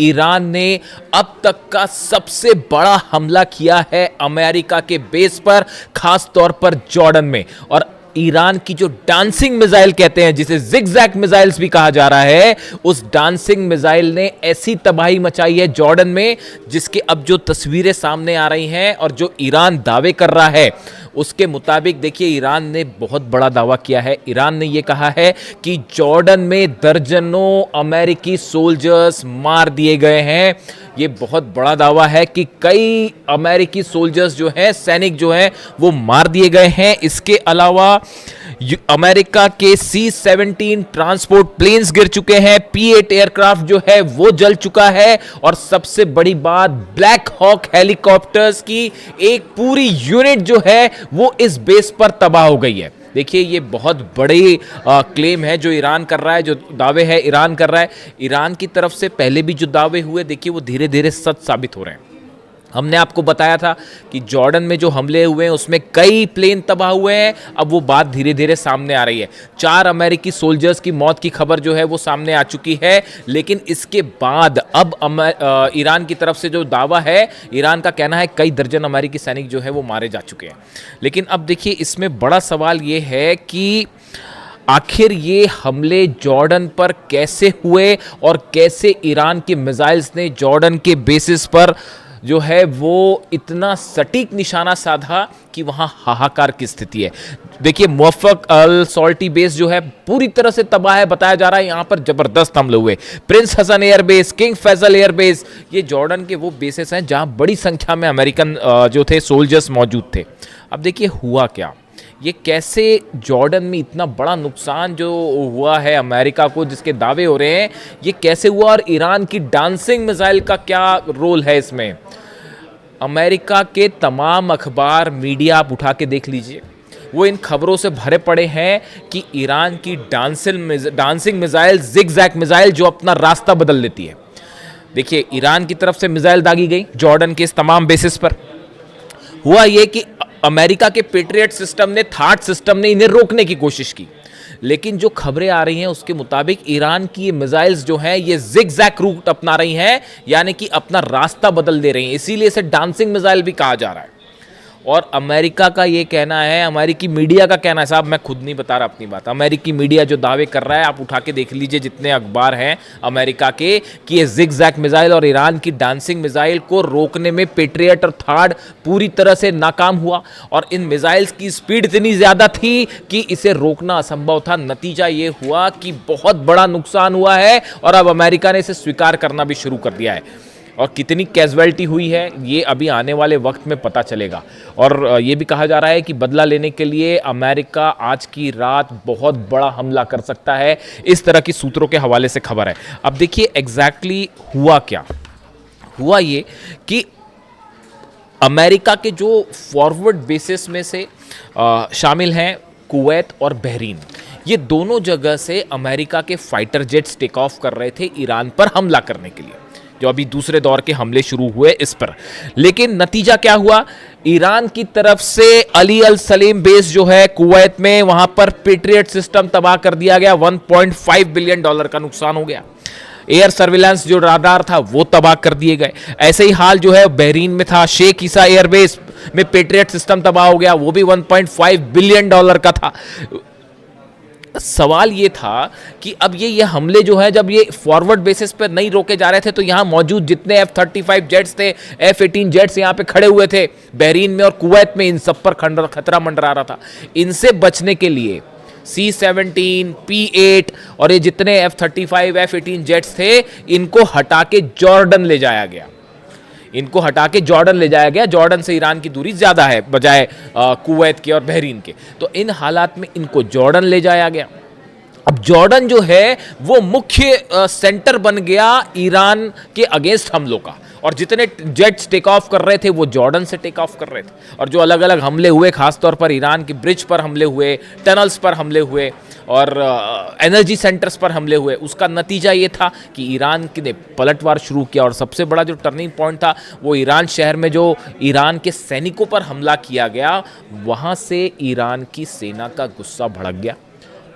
Iran ने अब तक का सबसे बड़ा हमला किया है अमेरिका के बेस पर, खास तौर पर जॉर्डन में। और ईरान की जो डांसिंग मिसाइल कहते हैं, जिसे जिगजैग मिसाइल्स भी कहा जा रहा है, उस डांसिंग मिसाइल ने ऐसी तबाही मचाई है जॉर्डन में, जिसके अब जो तस्वीरें सामने आ रही हैं और जो ईरान दावे कर रहा है उसके मुताबिक, देखिए ईरान ने बहुत बड़ा दावा किया है। ईरान ने यह कहा है कि जॉर्डन में दर्जनों अमेरिकी सोल्जर्स मार दिए गए हैं। ये बहुत बड़ा दावा है कि कई अमेरिकी सोल्जर्स जो हैं, सैनिक जो हैं, वो मार दिए गए हैं। इसके अलावा अमेरिका के C-17 ट्रांसपोर्ट प्लेन्स गिर चुके हैं, P-8 एयरक्राफ्ट जो है वो जल चुका है, और सबसे बड़ी बात, ब्लैक हॉक हेलीकॉप्टर्स की एक पूरी यूनिट जो है वो इस बेस पर तबाह हो गई है। देखिए ये बहुत बड़ी क्लेम है जो ईरान कर रहा है, जो दावे है ईरान कर रहा है। ईरान की तरफ से पहले भी जो दावे हुए, देखिए वो धीरे धीरे सच साबित हो रहे हैं। हमने आपको बताया था कि जॉर्डन में जो हमले हुए हैं उसमें कई प्लेन तबाह हुए हैं। अब वो बात धीरे धीरे सामने आ रही है। 4 अमेरिकी सोल्जर्स की मौत की खबर जो है वो सामने आ चुकी है, लेकिन इसके बाद अब ईरान की तरफ से जो दावा है, ईरान का कहना है कई दर्जन अमेरिकी सैनिक जो है वो मारे जा चुके हैं। लेकिन अब देखिए इसमें बड़ा सवाल ये है कि आखिर ये हमले जॉर्डन पर कैसे हुए और कैसे ईरान के मिसाइल्स ने जॉर्डन के बेसिस पर जो है वो इतना सटीक निशाना साधा कि वहां हाहाकार की स्थिति है। देखिए मुवफ़्फ़क़ अल सॉल्टी बेस जो है पूरी तरह से तबाह है, बताया जा रहा है यहां पर जबरदस्त हमले हुए। Prince Hassan airbase, King Faisal airbase, ये जॉर्डन के वो बेसेस हैं जहां बड़ी संख्या में अमेरिकन जो थे सोल्जर्स मौजूद थे। अब देखिए हुआ क्या, ये कैसे जॉर्डन में इतना बड़ा नुकसान जो हुआ है अमेरिका को, जिसके दावे हो रहे हैं, ये कैसे हुआ, और ईरान की डांसिंग मिसाइल का क्या रोल है इसमें। अमेरिका के तमाम अखबार, मीडिया आप उठा के देख लीजिए, वो इन खबरों से भरे पड़े हैं कि ईरान की डांसिंग मिसाइल, जिगजैग मिसाइल जो अपना रास्ता बदल लेती है। देखिए ईरान की तरफ से मिसाइल दागी गई जॉर्डन के इस तमाम बेसिस पर। हुआ ये कि अमेरिका के पेट्रियट सिस्टम ने, थाट सिस्टम ने इन्हें रोकने की कोशिश की, लेकिन जो खबरें आ रही हैं उसके मुताबिक ईरान की ये मिसाइल्स जो हैं ये जिगजैग रूट अपना रही हैं, यानी कि अपना रास्ता बदल दे रही हैं। इसीलिए इसे डांसिंग मिसाइल भी कहा जा रहा है। और अमेरिका का ये कहना है, अमेरिकी मीडिया का कहना है, साहब मैं खुद नहीं बता रहा अपनी बात, अमेरिकी मीडिया जो दावे कर रहा है, आप उठा के देख लीजिए जितने अखबार हैं अमेरिका के, कि ये जिगजैग मिसाइल और ईरान की डांसिंग मिसाइल को रोकने में पेट्रियट और थाड पूरी तरह से नाकाम हुआ। और इन मिसाइल्स की स्पीड इतनी ज़्यादा थी कि इसे रोकना असंभव था। नतीजा ये हुआ कि बहुत बड़ा नुकसान हुआ है, और अब अमेरिका ने इसे स्वीकार करना भी शुरू कर दिया है। और कितनी कैजुअलिटी हुई है ये अभी आने वाले वक्त में पता चलेगा। और ये भी कहा जा रहा है कि बदला लेने के लिए अमेरिका आज की रात बहुत बड़ा हमला कर सकता है, इस तरह की सूत्रों के हवाले से खबर है। अब देखिए एग्जैक्टली हुआ क्या। हुआ ये कि अमेरिका के जो फॉरवर्ड बेसिस में से शामिल हैं कुवैत और बहरीन, ये दोनों जगह से अमेरिका के फाइटर जेट्स टेक ऑफ कर रहे थे ईरान पर हमला करने के लिए, जो अभी दूसरे दौर के हमले शुरू हुए इस पर। लेकिन नतीजा क्या हुआ, ईरान की तरफ से अली अल सलीम बेस जो है कुवैत में, वहां पर पेट्रियट सिस्टम तबाह कर दिया गया, $1.5 बिलियन का नुकसान हो गया। एयर सर्विलांस जो राडार था वो तबाह कर दिए गए। ऐसे ही हाल जो है बहरीन में था, शेख ईसा एयरबेस में पेट्रियट सिस्टम तबाह हो गया, वो भी $1.5 बिलियन का था। सवाल ये था कि अब ये हमले जो है, जब ये फॉरवर्ड बेसिस पर नहीं रोके जा रहे थे, तो यहां मौजूद जितने F-35 जेट्स थे, F-18 जेट्स यहां पे खड़े हुए थे बहरीन में और कुवैत में, इन सब पर खतरा मंडरा रहा था। इनसे बचने के लिए C-17, P-8 और ये जितने F-35 F-18 जेट्स थे, इनको हटा के जॉर्डन ले जाया गया। इनको हटा के जॉर्डन ले जाया गया। जॉर्डन से ईरान की दूरी ज़्यादा है बजाय कुवैत के और बहरीन के, तो इन हालात में इनको जॉर्डन ले जाया गया। अब जॉर्डन जो है वो मुख्य सेंटर बन गया ईरान के अगेंस्ट हमलों का, और जितने जेट्स टेक ऑफ कर रहे थे वो जॉर्डन से टेक ऑफ कर रहे थे। और जो अलग अलग हमले हुए, खासतौर पर ईरान की ब्रिज पर हमले हुए, टनल्स पर हमले हुए और एनर्जी सेंटर्स पर हमले हुए, उसका नतीजा ये था कि ईरान ने पलटवार शुरू किया। और सबसे बड़ा जो टर्निंग पॉइंट था वो ईरान शहर में जो ईरान के सैनिकों पर हमला किया गया, वहाँ से ईरान की सेना का गुस्सा भड़क गया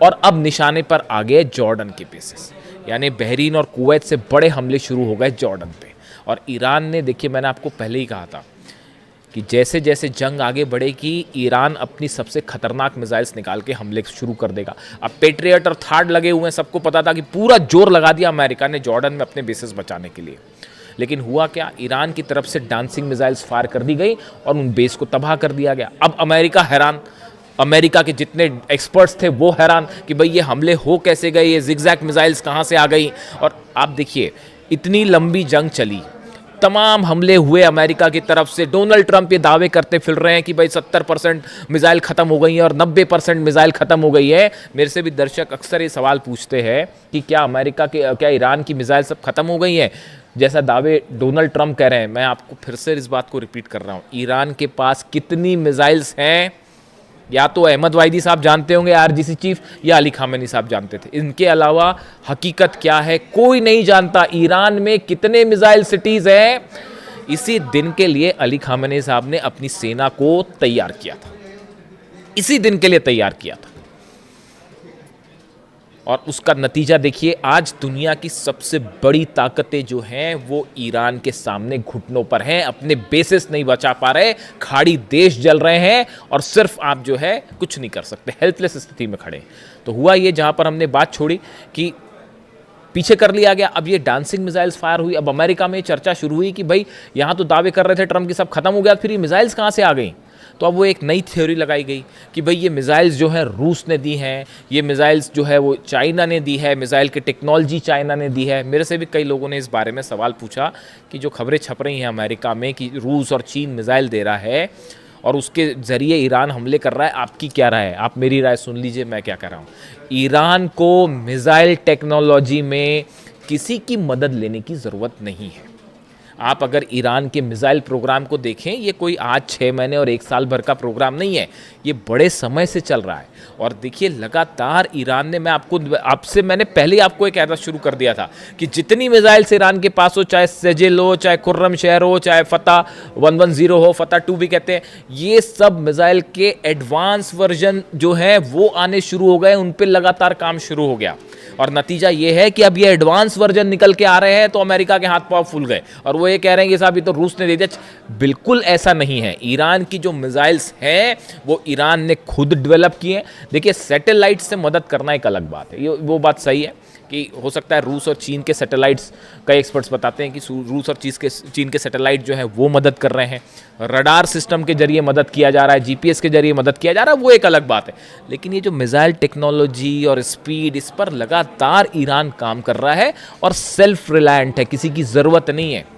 और अब निशाने पर आ गए जॉर्डन के बेसिस। यानी बहरीन और कुवैत से बड़े हमले शुरू हो गए जॉर्डन पे। और ईरान ने, देखिए मैंने आपको पहले ही कहा था कि जैसे जैसे जंग आगे बढ़ेगी ईरान अपनी सबसे खतरनाक मिसाइल्स निकाल के हमले शुरू कर देगा। अब पेट्रियट और थार्ड लगे हुए हैं, सबको पता था कि पूरा जोर लगा दिया अमेरिका ने जॉर्डन में अपने बेसिस बचाने के लिए। लेकिन हुआ क्या, ईरान की तरफ से डांसिंग मिसाइल्स फायर कर दी गई और उन बेस को तबाह कर दिया गया। अब अमेरिका हैरान, अमेरिका के जितने एक्सपर्ट्स थे वो हैरान कि भाई ये हमले हो कैसे गए, ये जिगजैग मिसाइल्स कहाँ से आ गई। और आप देखिए इतनी लंबी जंग चली, तमाम हमले हुए अमेरिका की तरफ से। डोनाल्ड ट्रंप ये दावे करते फिर रहे हैं कि भाई 70% मिसाइल ख़त्म हो गई है और 90% मिसाइल ख़त्म हो गई है। मेरे से भी दर्शक अक्सर ये सवाल पूछते हैं कि क्या ईरान की मिसाइल सब ख़त्म हो गई हैं, जैसा दावे डोनाल्ड ट्रंप कह रहे हैं। मैं आपको फिर से इस बात को रिपीट कर रहा हूँ, ईरान के पास कितनी मिसाइल्स हैं या तो अहमद वाहिदी साहब जानते होंगे आरजीसी चीफ, या अली खामेनी साहब जानते थे। इनके अलावा हकीकत क्या है कोई नहीं जानता। ईरान में कितने मिसाइल सिटीज हैं, इसी दिन के लिए अली खामेनी साहब ने अपनी सेना को तैयार किया था, इसी दिन के लिए तैयार किया था। और उसका नतीजा देखिए, आज दुनिया की सबसे बड़ी ताकतें जो हैं वो ईरान के सामने घुटनों पर हैं, अपने बेसिस नहीं बचा पा रहे, खाड़ी देश जल रहे हैं और सिर्फ आप जो है कुछ नहीं कर सकते, हेल्पलेस स्थिति में खड़े। तो हुआ ये, जहां पर हमने बात छोड़ी कि पीछे कर लिया गया, अब ये डांसिंग मिसाइल्स फायर हुई। अब अमेरिका में चर्चा शुरू हुई कि भाई यहां तो दावे कर रहे थे ट्रंप की सब खत्म हो गया, फिर ये मिसाइल्स कहां से आ गई। तो अब वो एक नई थ्योरी लगाई गई कि भाई ये मिसाइल्स जो है रूस ने दी हैं, ये मिसाइल्स जो है वो चाइना ने दी है, मिसाइल की टेक्नोलॉजी चाइना ने दी है। मेरे से भी कई लोगों ने इस बारे में सवाल पूछा कि जो खबरें छप रही हैं अमेरिका में कि रूस और चीन मिसाइल दे रहा है और उसके ज़रिए ईरान हमले कर रहा है, आपकी क्या राय है? आप मेरी राय सुन लीजिए, मैं क्या कह रहा हूँ। ईरान को मिसाइल टेक्नोलॉजी में किसी की मदद लेने की ज़रूरत नहीं है। आप अगर ईरान के मिसाइल प्रोग्राम को देखें, ये कोई आज 6 महीने और 1 साल भर का प्रोग्राम नहीं है, ये बड़े समय से चल रहा है। और देखिए लगातार ईरान ने, मैंने पहले ही आपको एक कहना शुरू कर दिया था कि जितनी मिसाइल्स ईरान के पास हो, चाहे सेजेल हो, चाहे खुर्रम शहर हो, चाहे फतह 110 हो, फतह 2 भी कहते हैं, ये सब मिसाइल के एडवांस वर्जन जो है वो आने शुरू हो गए, उन पर लगातार काम शुरू हो गया। और नतीजा ये है कि अब ये एडवांस वर्जन निकल के आ रहे हैं तो अमेरिका के हाथ पांव फूल गए और वो ये कह रहे हैं कि साहब ये तो रूस ने दे दिया। बिल्कुल ऐसा नहीं है। ईरान की जो मिसाइल्स हैं वो ईरान ने खुद डेवलप किए हैं। देखिए सैटेलाइट से मदद करना एक अलग बात है, ये वो बात सही है कि हो सकता है रूस और चीन के सैटेलाइट्स, कई एक्सपर्ट्स बताते हैं कि रूस और चीन के सैटेलाइट जो है वो मदद कर रहे हैं, रडार सिस्टम के जरिए मदद किया जा रहा है, जीपीएस के जरिए मदद किया जा रहा है, वो एक अलग बात है। लेकिन ये जो मिसाइल टेक्नोलॉजी और स्पीड, इस पर लगातार ईरान काम कर रहा है और सेल्फ रिलायंट है, किसी की ज़रूरत नहीं है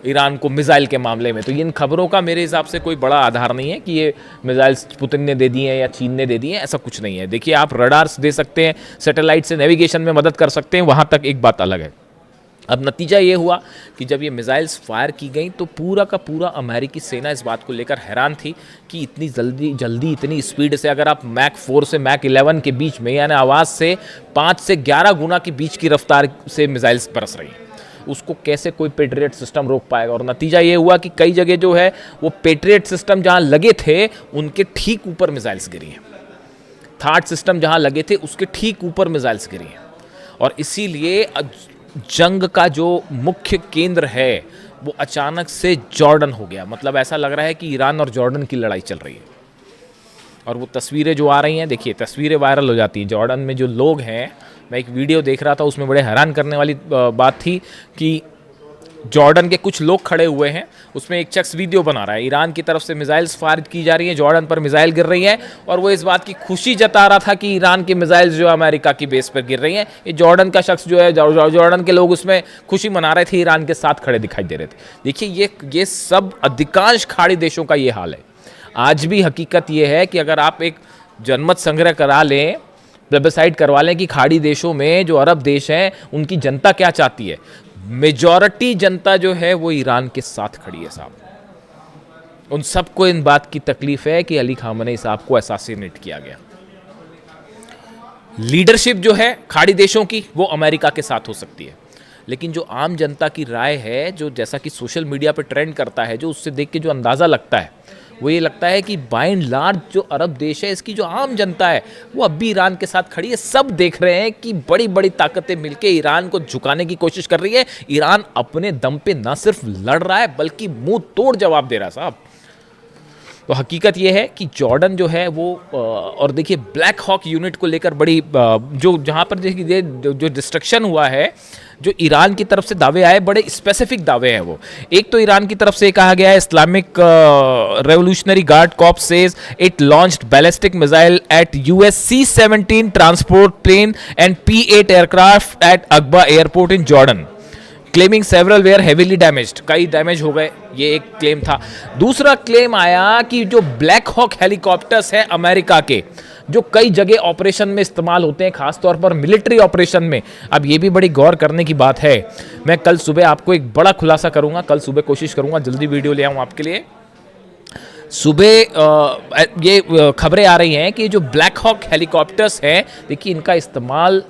ईरान को मिसाइल के मामले में। तो इन खबरों का मेरे हिसाब से कोई बड़ा आधार नहीं है कि ये मिसाइल्स पुतिन ने दे दिए हैं या चीन ने दे दिए हैं, ऐसा कुछ नहीं है। देखिए आप रडार्स दे सकते हैं, सैटेलाइट से नेविगेशन में मदद कर सकते हैं, वहाँ तक एक बात अलग है। अब नतीजा ये हुआ कि जब ये मिसाइल्स फायर की गई तो पूरा का पूरा अमेरिकी सेना इस बात को लेकर हैरान थी कि इतनी जल्दी इतनी स्पीड से, अगर आप मैक 4 से मैक 11 के बीच में, यानी आवाज़ से 5 से 11 गुना के बीच की रफ्तार से मिसाइल्स बरस रही हैं, उसको कैसे कोई पेट्रियट सिस्टम रोक पाएगा। और नतीजा ये हुआ कि कई जगह जो है वो पेट्रियट सिस्टम जहां लगे थे उनके ठीक ऊपर मिसाइल्स गिरी हैं, थार्ड सिस्टम जहां लगे थे उसके ठीक ऊपर मिसाइल्स गिरी हैं। और इसीलिए जंग का जो मुख्य केंद्र है वो अचानक से जॉर्डन हो गया। मतलब ऐसा लग रहा है कि ईरान और जॉर्डन की लड़ाई चल रही है। और वो तस्वीरें जो आ रही हैं, देखिए तस्वीरें वायरल हो जाती हैं। जॉर्डन में जो लोग हैं, मैं एक वीडियो देख रहा था उसमें बड़े हैरान करने वाली बात थी कि जॉर्डन के कुछ लोग खड़े हुए हैं, उसमें एक शख्स वीडियो बना रहा है, ईरान की तरफ से मिसाइल्स फायर की जा रही हैं, जॉर्डन पर मिसाइल गिर रही है और वो इस बात की खुशी जता रहा था कि ईरान की मिसाइल्स जो अमेरिका की बेस पर गिर रही हैं। ये जॉर्डन का शख्स जो है, जॉर्डन के लोग उसमें खुशी मना रहे थे, ईरान के साथ खड़े दिखाई दे रहे थे। देखिए ये सब अधिकांश खाड़ी देशों का ये हाल है। आज भी हकीकत ये है कि अगर आप एक जनमत संग्रह करा लें, प्लेबिसाइड करवा लें कि खाड़ी देशों में जो अरब देश हैं उनकी जनता क्या चाहती है, मेजॉरिटी जनता जो है वो ईरान के साथ खड़ी है साहब। उन सबको इन बात की तकलीफ है कि अली खामेनी साहब को असैसिनेट किया गया। लीडरशिप जो है खाड़ी देशों की वो अमेरिका के साथ हो सकती है, लेकिन जो आम जनता की राय है, जो जैसा कि सोशल मीडिया पे ट्रेंड करता है, जो उससे देख के जो अंदाज़ा लगता है वो ये लगता है कि बाय एंड लार्ज जो अरब देश है, इसकी जो आम जनता है वो अब भी ईरान के साथ खड़ी है। सब देख रहे हैं कि बड़ी बड़ी ताकतें मिलकर ईरान को झुकाने की कोशिश कर रही है। ईरान अपने दम पे न सिर्फ लड़ रहा है बल्कि मुंह तोड़ जवाब दे रहा है साहब। तो हकीकत ये है कि जॉर्डन जो है वो और देखिए ब्लैक हॉक यूनिट को लेकर बड़ी जो जहाँ पर देखिए जो डिस्ट्रक्शन हुआ है, जो ईरान की तरफ से दावे आए, बड़े स्पेसिफिक दावे हैं वो। एक तो ईरान की तरफ से कहा गया है Islamic Revolutionary Guard Corps says it launched ballistic missile at US C-17 transport plane and P-8 aircraft at Aqaba airport in Jordan, claiming several were heavily damaged, कई डैमेज हो गए, ये एक क्लेम था। दूसरा क्लेम आया कि जो ब्लैक हॉक हेलीकॉप्टर्स हैं अमेरिका के, जो कई जगह ऑपरेशन में इस्तेमाल होते हैं, खासतौर पर मिलिट्री ऑपरेशन में। अब ये भी बड़ी गौर करने की बात है। मैं कल सुबह आपको एक बड़ा खुलासा करूंगा, कल सुबह कोशिश करूंगा जल्दी वीडियो ले आऊं आपके लिए। सुबह ये खबरें आ रही हैं कि जो ब्लैक हॉक हेलीकॉप्टर्स हैं, देखिए इनका इस्तेमाल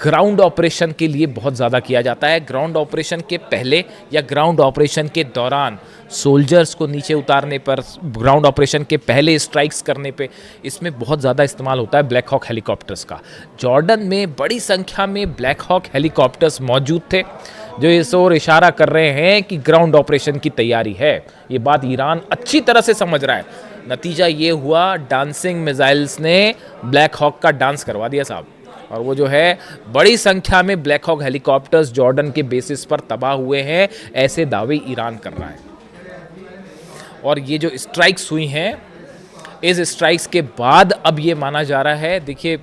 ग्राउंड ऑपरेशन के लिए बहुत ज़्यादा किया जाता है। ग्राउंड ऑपरेशन के पहले या ग्राउंड ऑपरेशन के दौरान सोल्जर्स को नीचे उतारने पर, ग्राउंड ऑपरेशन के पहले स्ट्राइक्स करने पे, इसमें बहुत ज़्यादा इस्तेमाल होता है ब्लैक हॉक हेलीकॉप्टर्स का। जॉर्डन में बड़ी संख्या में ब्लैक हॉक हेलीकॉप्टर्स मौजूद थे, जो इस ओर इशारा कर रहे हैं कि ग्राउंड ऑपरेशन की तैयारी है। ये बात ईरान अच्छी तरह से समझ रहा है। नतीजा ये हुआ, डांसिंग मिसाइल्स ने ब्लैक हॉक का डांस करवा दिया साहब। और वो जो है बड़ी संख्या में ब्लैक हॉक हेलीकॉप्टर्स जॉर्डन के बेसिस पर तबाह हुए हैं, ऐसे दावे ईरान कर रहा है। और ये जो स्ट्राइक्स हुई हैं, इस स्ट्राइक्स के बाद अब ये माना जा रहा है, देखिए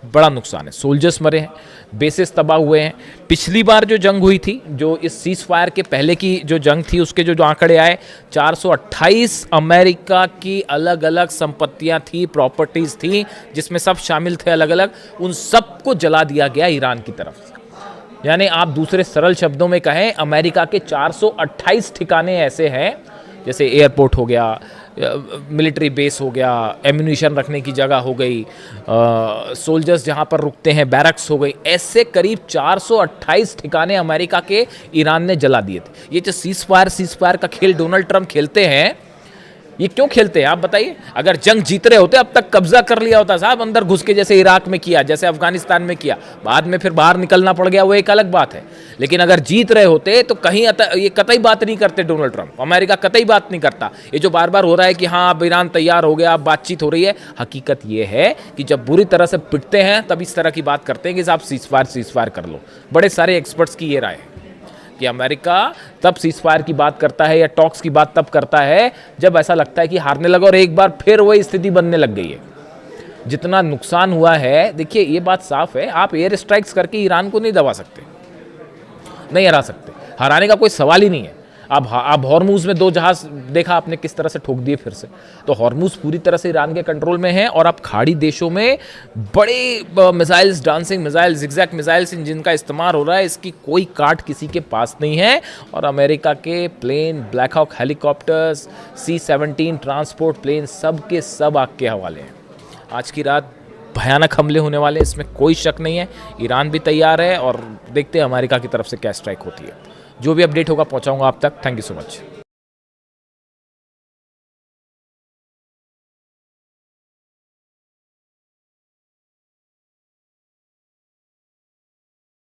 बड़ा नुकसान है, सोल्जर्स मरे हैं, बेसिस तबाह हुए हैं। पिछली बार जो जंग हुई थी, जो इस सीज फायर के पहले की जो जंग थी, उसके जो आंकड़े आए, 428 अमेरिका की अलग अलग संपत्तियां थी, प्रॉपर्टीज थी, जिसमें सब शामिल थे अलग अलग, उन सबको जला दिया गया ईरान की तरफ से। यानी आप दूसरे सरल शब्दों में कहें, अमेरिका के 428 ठिकाने ऐसे हैं, जैसे एयरपोर्ट हो गया, मिलिट्री बेस हो गया, एम्यूनिशन रखने की जगह हो गई, सोल्जर्स जहां पर रुकते हैं, बैरक्स हो गई, ऐसे करीब 428 ठिकाने अमेरिका के ईरान ने जला दिए थे। ये जो सीज फायर का खेल डोनाल्ड ट्रंप खेलते हैं, ये क्यों खेलते हैं आप बताइए? अगर जंग जीत रहे होते अब तक कब्जा कर लिया होता साहब, अंदर घुस के, जैसे इराक में किया, जैसे अफगानिस्तान में किया, बाद में फिर बाहर निकलना पड़ गया, वो एक अलग बात है। लेकिन अगर जीत रहे होते तो कहीं ये कतई बात नहीं करते डोनाल्ड ट्रंप, अमेरिका कतई बात नहीं करता। ये जो बार बार हो रहा है कि हाँ अब ईरान तैयार हो गया, अब बातचीत हो रही है, हकीकत ये है कि जब बुरी तरह से पिटते हैं तब इस तरह की बात करते हैं कि साहब सीज फायर कर लो। बड़े सारे एक्सपर्ट्स की ये राय है कि अमेरिका तब सीज फायर की बात करता है या टॉक्स की बात तब करता है जब ऐसा लगता है कि हारने लगा, और एक बार फिर वही स्थिति बनने लग गई है। जितना नुकसान हुआ है, देखिए ये बात साफ है, आप एयर स्ट्राइक्स करके ईरान को नहीं दबा सकते, नहीं हरा सकते, हराने का कोई सवाल ही नहीं है। अब हॉर्मूज में 2 जहाज देखा आपने किस तरह से ठोक दिए फिर से, तो हॉर्मूज पूरी तरह से ईरान के कंट्रोल में है। और अब खाड़ी देशों में बड़े missiles, dancing missiles, zigzag missiles, जिनका इस्तेमाल हो रहा है, इसकी कोई काट किसी के पास नहीं है। और अमेरिका के plane, Black Hawk helicopters, C-17 transport plane, सब के सब आग के हवाले हैं। आज की रात भयानक हमले होने वाले, इसमें कोई शक नहीं है। ईरान भी तैयार है और देखते हैं अमेरिका की तरफ से क्या स्ट्राइक होती है। जो भी अपडेट होगा पहुंचाऊंगा आप तक। Thank you so much.